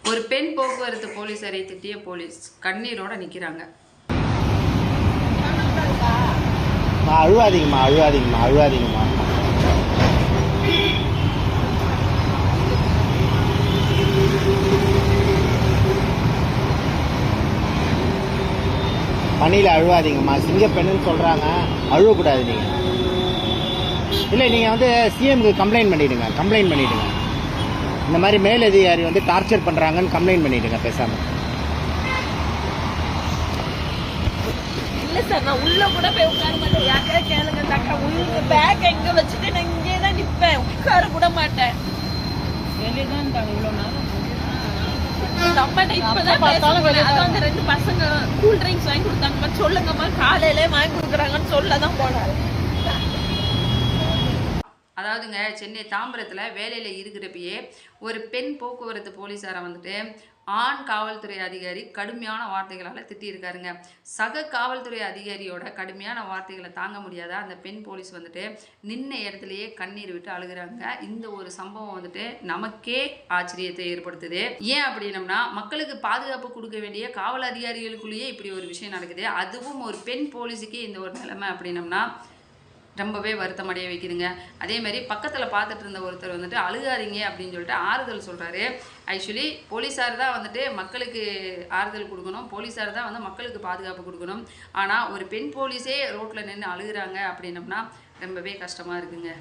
ஒரு பெண் போக்குவரத்து போலீஸரை திட்டிய போலீஸ் கண்ணீரோட நிற்கிறாங்க. அழுவாதீங்கம்மா அழுவாதீங்கம்மா அழுவாதீங்கம்மா. பணியில் அழுவாதீங்கம்மா. சிங்கப்பெண்ணுன்னு சொல்கிறாங்க, அழுவக்கூடாது நீங்கள். இல்லை, நீங்கள் வந்து சிஎம்க்கு கம்ப்ளைண்ட் பண்ணிவிடுங்க. இந்த மாதிரி மேலதிகாரி வந்து டார்ச்சர் பண்ணுறாங்கன்னு கம்ப்ளைண்ட் பண்ணிவிடுங்க பேசாமல். இல்லை சார், நான் உள்ளே கூட போய் உட்கார மாட்டேன். யாருக்கா கேளுங்க தாக்கா, உள்ள பேக் எங்கே வச்சுட்டு நான் இங்கே தான் நிற்பேன், உட்கார கூட மாட்டேன். வெளியே தான் இருந்தாங்க இவ்வளோ நேரம். நம்மகிட்ட இப்பதான் பார்த்தாலும் அதான் அந்த 2 பசங்க கூல் ட்ரிங்க்ஸ் வாங்கி கொடுத்தாங்கம்மா, சொல்லுங்கம்மா காலையிலே வாங்கி கொடுக்குறாங்கன்னு சொல்லதான் போனாரு. அதாவதுங்க, சென்னை தாம்பரத்தில் வேலையில் இருக்கிறப்பயே ஒரு பெண் போக்குவரத்து போலீஸாரை வந்துட்டு ஆண் காவல்துறை அதிகாரி கடுமையான வார்த்தைகளால் திட்டியிருக்காருங்க. சக காவல்துறை அதிகாரியோட கடுமையான வார்த்தைகளை தாங்க முடியாத அந்த பெண் போலீஸ் வந்துட்டு நின்ன இடத்துலையே கண்ணீர் விட்டு அழுகிறாங்க. இந்த ஒரு சம்பவம் வந்துட்டு நமக்கே ஆச்சரியத்தை ஏற்படுத்துது. ஏன் அப்படின்னம்னா, மக்களுக்கு பாதுகாப்பு கொடுக்க வேண்டிய காவல் அதிகாரிகளுக்குள்ளேயே இப்படி ஒரு விஷயம் நடக்குது. அதுவும் ஒரு பெண் போலீஸுக்கே இந்த ஒரு நிலைமை அப்படின்னம்னா ரொம்பவே வருத்தமடைய வைக்குதுங்க. அதே மாதிரி பக்கத்தில் பார்த்துட்டு இருந்த ஒருத்தர் வந்துட்டு அழுகாதீங்க அப்படின்னு சொல்லிட்டு ஆறுதல் சொல்கிறாரு. ஆக்சுவலி போலீஸார் தான் வந்துட்டு மக்களுக்கு ஆறுதல் கொடுக்கணும், போலீஸார் தான் வந்து மக்களுக்கு பாதுகாப்பு கொடுக்கணும். ஆனால் ஒரு பெண் போலீஸே ரோட்டில் நின்று அழுகிறாங்க அப்படின்னம்னா ரொம்பவே கஷ்டமாக இருக்குங்க.